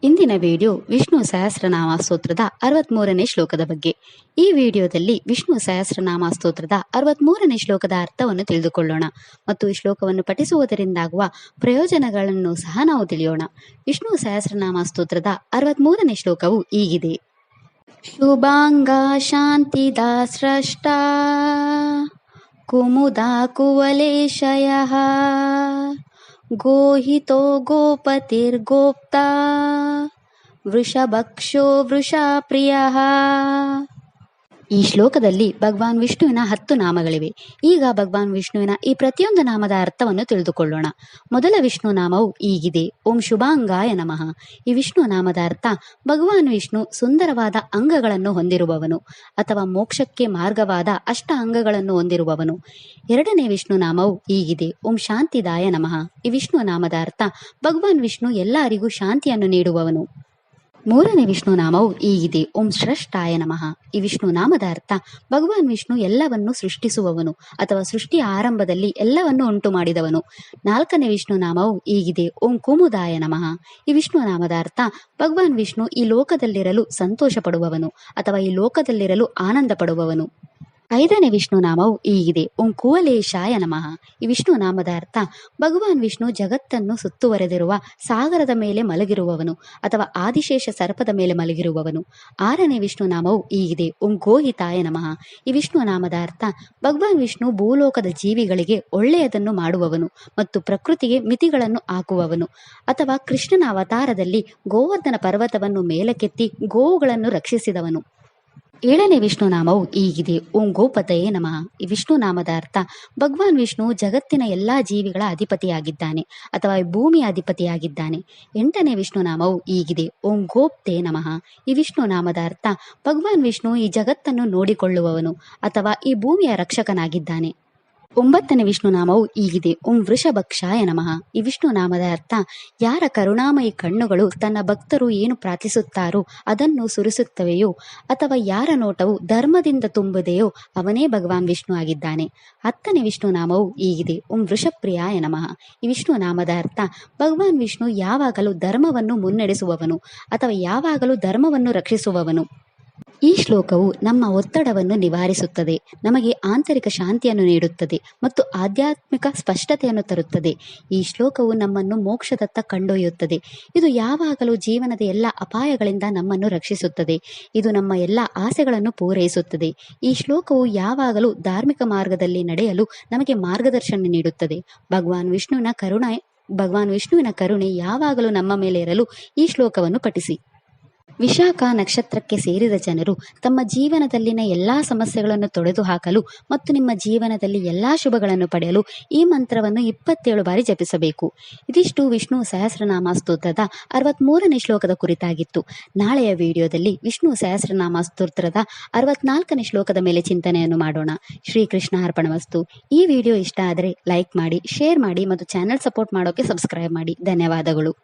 ಇಂದಿನ ವಿಡಿಯೋ ವಿಷ್ಣು ಸಹಸ್ರನಾಮ ಸ್ತೋತ್ರದ 63ನೇ ಶ್ಲೋಕದ ಬಗ್ಗೆ. ಈ ವಿಡಿಯೋದಲ್ಲಿ ವಿಷ್ಣು ಸಹಸ್ರನಾಮ ಸ್ತೋತ್ರದ 63ನೇ ಶ್ಲೋಕದ ಅರ್ಥವನ್ನು ತಿಳಿದುಕೊಳ್ಳೋಣ ಮತ್ತು ಈ ಶ್ಲೋಕವನ್ನು ಪಠಿಸುವುದರಿಂದಾಗುವ ಪ್ರಯೋಜನಗಳನ್ನು ಸಹ ನಾವು ತಿಳಿಯೋಣ. ವಿಷ್ಣು ಸಹಸ್ರನಾಮ ಸ್ತೋತ್ರದ 63ನೇ ಶ್ಲೋಕವು ಹೀಗಿದೆ. ಶುಭಾಂಗ ಶಾಂತಿದಾ ಸ್ರಷ್ಟಾ ಕುಮುದಾ ಕುವಲೇಶಯಃ ಗೋಹಿತೋ ಗೋಪತಿರ್ಗೋಪ್ತಾ ವೃಷಭಕ್ಷೋ ವೃಷಾಪ್ರಿಯಃ. ಈ ಶ್ಲೋಕದಲ್ಲಿ ಭಗವಾನ್ ವಿಷ್ಣುವಿನ 10 ನಾಮಗಳಿವೆ. ಈಗ ಭಗವಾನ್ ವಿಷ್ಣುವಿನ ಈ ಪ್ರತಿಯೊಂದು ನಾಮದ ಅರ್ಥವನ್ನು ತಿಳಿದುಕೊಳ್ಳೋಣ. ಮೊದಲ ವಿಷ್ಣು ನಾಮವು ಹೀಗಿದೆ. ಓಂ ಶುಭಾಂಗಾಯ ನಮಃ. ಈ ವಿಷ್ಣು ನಾಮದ ಅರ್ಥ ಭಗವಾನ್ ವಿಷ್ಣು ಸುಂದರವಾದ ಅಂಗಗಳನ್ನು ಹೊಂದಿರುವವನು ಅಥವಾ ಮೋಕ್ಷಕ್ಕೆ ಮಾರ್ಗವಾದ ಅಷ್ಟ ಅಂಗಗಳನ್ನು ಹೊಂದಿರುವವನು. ಎರಡನೇ ವಿಷ್ಣು ನಾಮವು ಹೀಗಿದೆ. ಓಂ ಶಾಂತಿದಾಯ ನಮಃ. ಈ ವಿಷ್ಣು ನಾಮದ ಅರ್ಥ ಭಗವಾನ್ ವಿಷ್ಣು ಎಲ್ಲರಿಗೂ ಶಾಂತಿಯನ್ನು ನೀಡುವವನು. ಮೂರನೇ ವಿಷ್ಣು ನಾಮವು ಹೀಗಿದೆ. ಓಂ ಸ್ರಷ್ಟಾಯ ನಮಃ. ಈ ವಿಷ್ಣು ನಾಮದ ಅರ್ಥ ಭಗವಾನ್ ವಿಷ್ಣು ಎಲ್ಲವನ್ನು ಸೃಷ್ಟಿಸುವವನು ಅಥವಾ ಸೃಷ್ಟಿಯ ಆರಂಭದಲ್ಲಿ ಎಲ್ಲವನ್ನು ಉಂಟು ಮಾಡಿದವನು. ನಾಲ್ಕನೇ ವಿಷ್ಣು ನಾಮವು ಹೀಗಿದೆ. ಓಂ ಕುಮುದಾಯ ನಮಃ. ಈ ವಿಷ್ಣು ನಾಮದ ಅರ್ಥ ಭಗವಾನ್ ವಿಷ್ಣು ಈ ಲೋಕದಲ್ಲಿರಲು ಸಂತೋಷ ಪಡುವವನು ಅಥವಾ ಈ ಲೋಕದಲ್ಲಿರಲು ಆನಂದ ಪಡುವವನು. ಐದನೇ ವಿಷ್ಣು ನಾಮವು ಹೀಗಿದೆ. ಓಂ ಕುವಲೇಶಾಯ ನಮಃ. ಈ ವಿಷ್ಣು ನಾಮದ ಅರ್ಥ ಭಗವಾನ್ ವಿಷ್ಣು ಜಗತ್ತನ್ನು ಸುತ್ತುವರೆದಿರುವ ಸಾಗರದ ಮೇಲೆ ಮಲಗಿರುವವನು ಅಥವಾ ಆದಿಶೇಷ ಸರ್ಪದ ಮೇಲೆ ಮಲಗಿರುವವನು. ಆರನೇ ವಿಷ್ಣು ನಾಮವು ಹೀಗಿದೆ. ಓಂ ಗೋಹಿತಾಯ ನಮಃ. ಈ ವಿಷ್ಣು ನಾಮದ ಅರ್ಥ ಭಗವಾನ್ ವಿಷ್ಣು ಭೂಲೋಕದ ಜೀವಿಗಳಿಗೆ ಒಳ್ಳೆಯದನ್ನು ಮಾಡುವವನು ಮತ್ತು ಪ್ರಕೃತಿಗೆ ಮಿತಿಗಳನ್ನು ಹಾಕುವವನು ಅಥವಾ ಕೃಷ್ಣನ ಅವತಾರದಲ್ಲಿ ಗೋವರ್ಧನ ಪರ್ವತವನ್ನು ಮೇಲಕ್ಕೆತ್ತಿ ಗೋವುಗಳನ್ನು ರಕ್ಷಿಸಿದವನು. ಏಳನೇ ವಿಷ್ಣು ನಾಮವು ಹೀಗಿದೆ. ಓಂ ಗೋಪತಯೇ ನಮಃ. ಈ ವಿಷ್ಣು ನಾಮದ ಅರ್ಥ ಭಗವಾನ್ ವಿಷ್ಣು ಜಗತ್ತಿನ ಎಲ್ಲಾ ಜೀವಿಗಳ ಅಧಿಪತಿಯಾಗಿದ್ದಾನೆ ಅಥವಾ ಭೂಮಿಯ ಅಧಿಪತಿಯಾಗಿದ್ದಾನೆ. ಎಂಟನೇ ವಿಷ್ಣು ನಾಮವು ಹೀಗಿದೆ. ಓಂ ಗೋಪ್ತೇ ನಮಃ. ಈ ವಿಷ್ಣು ನಾಮದ ಅರ್ಥ ಭಗವಾನ್ ವಿಷ್ಣು ಈ ಜಗತ್ತನ್ನು ನೋಡಿಕೊಳ್ಳುವವನು ಅಥವಾ ಈ ಭೂಮಿಯ ರಕ್ಷಕನಾಗಿದ್ದಾನೆ. ಒಂಬತ್ತನೇ ವಿಷ್ಣು ನಾಮವು ಹೀಗಿದೆ. ಓಂ ವೃಷಭಕ್ಷಾಯ ನಮಃ. ಈ ವಿಷ್ಣು ನಾಮದ ಅರ್ಥ ಯಾರ ಕರುಣಾಮಯಿ ಕಣ್ಣುಗಳು ತನ್ನ ಭಕ್ತರು ಏನು ಪ್ರಾರ್ಥಿಸುತ್ತಾರೋ ಅದನ್ನು ಸುರಿಸುತ್ತವೆಯೋ ಅಥವಾ ಯಾರ ನೋಟವು ಧರ್ಮದಿಂದ ತುಂಬಿದೆಯೋ ಅವನೇ ಭಗವಾನ್ ವಿಷ್ಣು ಆಗಿದ್ದಾನೆ. ಹತ್ತನೇ ವಿಷ್ಣು ನಾಮವು ಹೀಗಿದೆ. ಓಂ ವೃಷಪ್ರಿಯಾಯ ನಮಃ. ಈ ವಿಷ್ಣು ನಾಮದ ಅರ್ಥ ಭಗವಾನ್ ವಿಷ್ಣು ಯಾವಾಗಲೂ ಧರ್ಮವನ್ನು ಮುನ್ನಡೆಸುವವನು ಅಥವಾ ಯಾವಾಗಲೂ ಧರ್ಮವನ್ನು ರಕ್ಷಿಸುವವನು. ಈ ಶ್ಲೋಕವು ನಮ್ಮ ಒತ್ತಡವನ್ನು ನಿವಾರಿಸುತ್ತದೆ, ನಮಗೆ ಆಂತರಿಕ ಶಾಂತಿಯನ್ನು ನೀಡುತ್ತದೆ ಮತ್ತು ಆಧ್ಯಾತ್ಮಿಕ ಸ್ಪಷ್ಟತೆಯನ್ನು ತರುತ್ತದೆ. ಈ ಶ್ಲೋಕವು ನಮ್ಮನ್ನು ಮೋಕ್ಷದತ್ತ ಕೊಂಡೊಯ್ಯುತ್ತದೆ. ಇದು ಯಾವಾಗಲೂ ಜೀವನದ ಎಲ್ಲ ಅಪಾಯಗಳಿಂದ ನಮ್ಮನ್ನು ರಕ್ಷಿಸುತ್ತದೆ. ಇದು ನಮ್ಮ ಎಲ್ಲ ಆಸೆಗಳನ್ನು ಪೂರೈಸುತ್ತದೆ. ಈ ಶ್ಲೋಕವು ಯಾವಾಗಲೂ ಧಾರ್ಮಿಕ ಮಾರ್ಗದಲ್ಲಿ ನಡೆಯಲು ನಮಗೆ ಮಾರ್ಗದರ್ಶನ ನೀಡುತ್ತದೆ. ಭಗವಾನ್ ವಿಷ್ಣುವಿನ ಕರುಣೆ ಯಾವಾಗಲೂ ನಮ್ಮ ಮೇಲೆ ಇರಲು ಈ ಶ್ಲೋಕವನ್ನು ಪಠಿಸಿ. ವಿಶಾಖ ನಕ್ಷತ್ರಕ್ಕೆ ಸೇರಿದ ಜನರು ತಮ್ಮ ಜೀವನದಲ್ಲಿನ ಎಲ್ಲಾ ಸಮಸ್ಯೆಗಳನ್ನು ತೊಡೆದುಹಾಕಲು ಮತ್ತು ನಿಮ್ಮ ಜೀವನದಲ್ಲಿ ಎಲ್ಲಾ ಶುಭಗಳನ್ನು ಪಡೆಯಲು ಈ ಮಂತ್ರವನ್ನು 27 ಬಾರಿ ಜಪಿಸಬೇಕು. ಇದಿಷ್ಟು ವಿಷ್ಣು ಸಹಸ್ರನಾಮ ಸ್ತೋತ್ರದ 63ನೇ ಶ್ಲೋಕದ ಕುರಿತಾಗಿತ್ತು. ನಾಳೆಯ ವಿಡಿಯೋದಲ್ಲಿ ವಿಷ್ಣು ಸಹಸ್ರನಾಮ ಸ್ತೋತ್ರದ 64ನೇ ಶ್ಲೋಕದ ಮೇಲೆ ಚಿಂತನೆಯನ್ನು ಮಾಡೋಣ. ಶ್ರೀಕೃಷ್ಣ ಅರ್ಪಣಮಸ್ತು. ಈ ವಿಡಿಯೋ ಇಷ್ಟ ಆದರೆ ಲೈಕ್ ಮಾಡಿ, ಶೇರ್ ಮಾಡಿ ಮತ್ತು ಚಾನೆಲ್ ಸಪೋರ್ಟ್ ಮಾಡೋಕೆ ಸಬ್ಸ್ಕ್ರೈಬ್ ಮಾಡಿ. ಧನ್ಯವಾದಗಳು.